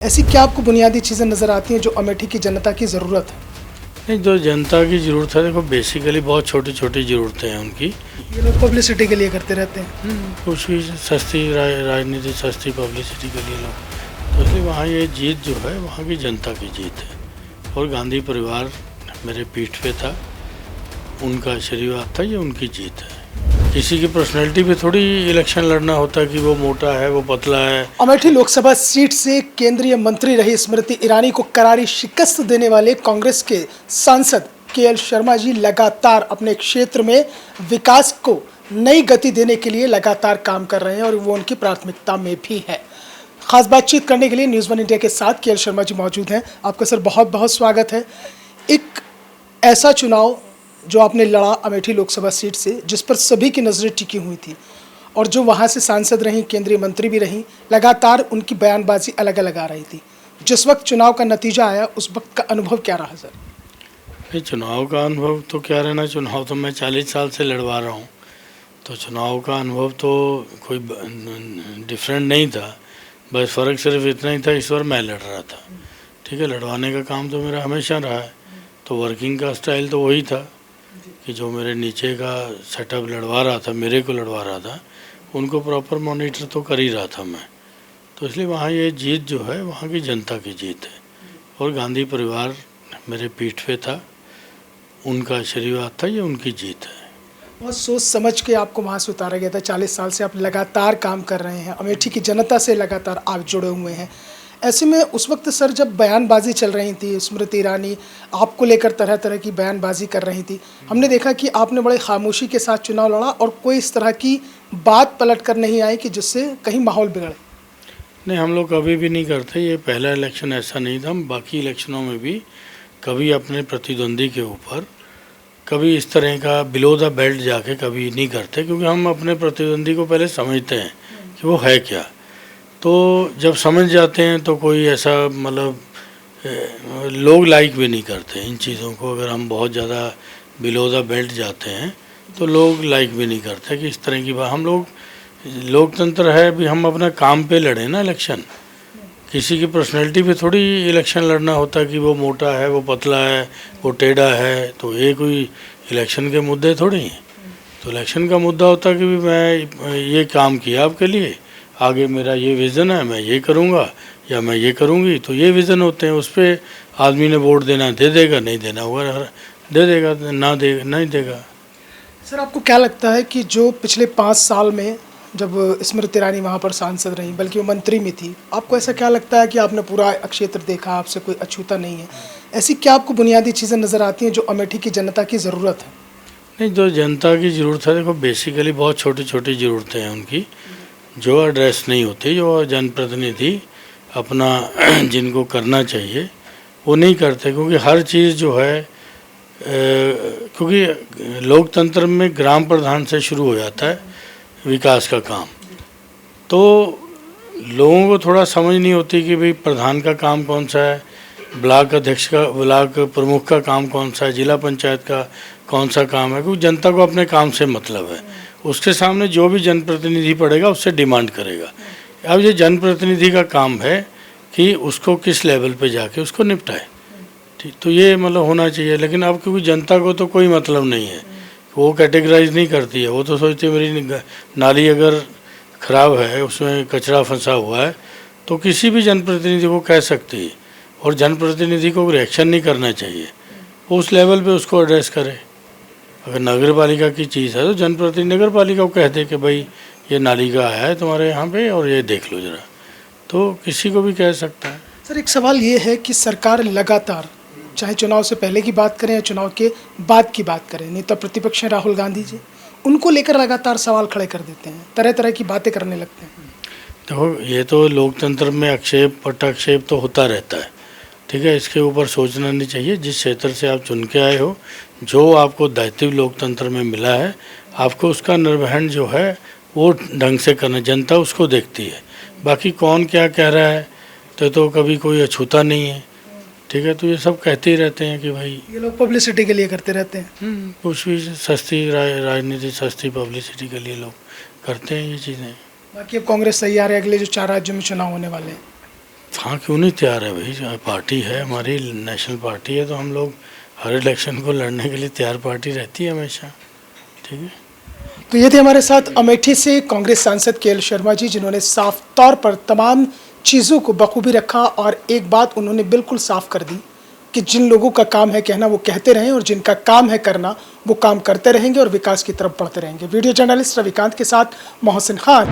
ऐसी क्या आपको बुनियादी चीज़ें नज़र आती हैं जो अमेठी की जनता की ज़रूरत है? नहीं, जो जनता की ज़रूरत है, देखो बेसिकली बहुत छोटी छोटी ज़रूरतें हैं उनकी। ये लोग पब्लिसिटी के लिए करते रहते हैं। कुछ भी सस्ती राजनीति, सस्ती पब्लिसिटी के लिए लोग, तो इसलिए वहाँ ये जीत जो है वहाँ की जनता की जीत है। और गांधी परिवार मेरे पीठ पे था, उनका आशीर्वाद था, ये उनकी जीत है। किसी की पर्सनैलिटी पे थोड़ी इलेक्शन लड़ना होता है कि वो मोटा है, वो पतला है। अमेठी लोकसभा सीट से केंद्रीय मंत्री रही स्मृति ईरानी को करारी शिकस्त देने वाले कांग्रेस के सांसद केएल शर्मा जी लगातार अपने क्षेत्र में विकास को नई गति देने के लिए लगातार काम कर रहे हैं और वो उनकी प्राथमिकता में भी है। खास बातचीत करने के लिए न्यूज़ वन इंडिया के साथ केएल शर्मा जी मौजूद हैं। आपका सर बहुत बहुत स्वागत है। एक ऐसा चुनाव जो आपने लड़ा अमेठी लोकसभा सीट से, जिस पर सभी की नज़रें टिकी हुई थी और जो वहाँ से सांसद रहीं, केंद्रीय मंत्री भी रहीं, लगातार उनकी बयानबाजी अलग अलग आ रही थी। जिस वक्त चुनाव का नतीजा आया उस वक्त का अनुभव क्या रहा सर? ये चुनाव का अनुभव तो क्या रहना, चुनाव तो मैं 40 साल से लड़वा रहा हूँ, तो चुनाव का अनुभव तो कोई डिफरेंट नहीं था। बस फ़र्क सिर्फ इतना ही था, इस बार मैं लड़ रहा था। ठीक है, लड़वाने का काम तो मेरा हमेशा रहा है, तो वर्किंग का स्टाइल तो वही था कि जो मेरे नीचे का सेटअप लड़वा रहा था, मेरे को लड़वा रहा था, उनको प्रॉपर मॉनिटर तो कर ही रहा था मैं। तो इसलिए वहाँ ये जीत जो है वहाँ की जनता की जीत है। और गांधी परिवार मेरे पीठ पे था, उनका आशीर्वाद था, ये उनकी जीत है। बहुत सोच समझ के आपको वहाँ से उतारा गया था। 40 साल से आप लगातार काम कर रहे हैं, अमेठी की जनता से लगातार आप जुड़े हुए हैं। ऐसे में उस वक्त सर जब बयानबाजी चल रही थी, स्मृति ईरानी आपको लेकर तरह तरह की बयानबाजी कर रही थी, हमने देखा कि आपने बड़े खामोशी के साथ चुनाव लड़ा और कोई इस तरह की बात पलट कर नहीं आई कि जिससे कहीं माहौल बिगड़े। नहीं, हम लोग कभी भी नहीं करते। ये पहला इलेक्शन ऐसा नहीं था। हम बाकी इलेक्शनों में भी कभी अपने प्रतिद्वंदी के ऊपर कभी इस तरह का बिलो द बेल्ट जाके कभी नहीं करते, क्योंकि हम अपने प्रतिद्वंदी को पहले समझते हैं कि वो है क्या। तो जब समझ जाते हैं तो कोई ऐसा मतलब लोग लाइक भी नहीं करते इन चीज़ों को। अगर हम बहुत ज़्यादा बिलो द बेल्ट जाते हैं तो लोग लाइक भी नहीं करते कि इस तरह की बात। हम लोग लोकतंत्र है, भी हम अपना काम पे लड़े ना इलेक्शन। किसी की पर्सनैलिटी पे थोड़ी इलेक्शन लड़ना होता कि वो मोटा है, वो पतला है, वो टेढ़ा है, तो ये कोई इलेक्शन के मुद्दे थोड़ी हैं। तो इलेक्शन का मुद्दा होता कि भी मैं ये काम किया आपके लिए, आगे मेरा ये विज़न है, मैं ये करूँगा या मैं ये करूँगी, तो ये विज़न होते हैं। उस पर आदमी ने वोट देना दे देगा, नहीं देना होगा दे देगा, ना दे नहीं देगा। सर आपको क्या लगता है कि जो पिछले 5 साल में जब स्मृति ईरानी वहाँ पर सांसद रहीं, बल्कि वो मंत्री में थी, आपको ऐसा क्या लगता है कि आपने पूरा क्षेत्र देखा, आपसे कोई अछूता नहीं है, ऐसी क्या आपको बुनियादी चीज़ें नज़र आती हैं जो अमेठी की जनता की ज़रूरत है? नहीं, जो जनता की ज़रूरत है, देखो बेसिकली बहुत छोटी छोटी ज़रूरतें हैं उनकी, जो एड्रेस नहीं होती, जो जनप्रतिनिधि अपना जिनको करना चाहिए वो नहीं करते। क्योंकि हर चीज़ जो है क्योंकि लोकतंत्र में ग्राम प्रधान से शुरू हो जाता है विकास का काम, तो लोगों को थोड़ा समझ नहीं होती कि भाई प्रधान का काम कौन सा है, ब्लॉक अध्यक्ष का, ब्लॉक प्रमुख का काम कौन सा है, जिला पंचायत का कौन सा काम है। क्योंकि जनता को अपने काम से मतलब है, उसके सामने जो भी जनप्रतिनिधि पड़ेगा उससे डिमांड करेगा। अब ये जनप्रतिनिधि का काम है कि उसको किस लेवल पे जाके उसको निपटाए। ठीक, तो ये मतलब होना चाहिए। लेकिन अब क्योंकि जनता को तो कोई मतलब नहीं है, वो कैटेगराइज नहीं करती है। वो तो सोचती है मेरी नाली अगर ख़राब है, उसमें कचरा फंसा हुआ है, तो किसी भी जनप्रतिनिधि को कह सकती है और जनप्रतिनिधि को रिएक्शन नहीं करना चाहिए, वो उस लेवल पे उसको एड्रेस करे। अगर नगर पालिका की चीज़ है तो जनप्रतिनिधि नगर पालिका को कह दे कि भाई ये नाली का आया है तुम्हारे यहाँ पे और ये देख लो ज़रा, तो किसी को भी कह सकता है। सर एक सवाल ये है कि सरकार लगातार, चाहे चुनाव से पहले की बात करें या चुनाव के बाद की बात करें, नेता प्रतिपक्ष हैं राहुल गांधी जी, उनको लेकर लगातार सवाल खड़े कर देते हैं, तरह तरह की बातें करने लगते हैं। देखो, ये तो लोकतंत्र में आक्षेप पटाक्षेप तो होता रहता है। ठीक है, इसके ऊपर सोचना नहीं चाहिए। जिस क्षेत्र से आप चुन के आए हो, जो आपको दायित्व लोकतंत्र में मिला है, आपको उसका निर्वहन जो है वो ढंग से करना, जनता उसको देखती है। बाकी कौन क्या कह रहा है तो कभी कोई अछूता नहीं है। ठीक है, तो ये सब कहते ही रहते हैं कि भाई ये लोग पब्लिसिटी के लिए करते रहते हैं। कुछ भी सस्ती राजनीति, सस्ती पब्लिसिटी के लिए लोग करते हैं ये चीज़ें। बाकी अब कांग्रेस तैयार है अगले जो 4 राज्यों में चुनाव होने वाले हैं। हाँ क्यों नहीं तैयार है भाई, पार्टी है हमारी, नेशनल पार्टी है, तो हम लोग हर इलेक्शन को लड़ने के लिए तैयार पार्टी रहती है हमेशा। ठीक है। तो ये थे हमारे साथ अमेठी से कांग्रेस सांसद केएल शर्मा जी, जिन्होंने साफ तौर पर तमाम चीज़ों को बखूबी रखा और एक बात उन्होंने बिल्कुल साफ कर दी कि जिन लोगों का काम है कहना वो कहते रहें और जिनका काम है करना वो काम करते रहेंगे और विकास की तरफ बढ़ते रहेंगे। वीडियो जर्नलिस्ट रविकांत के साथ मोहसिन खान।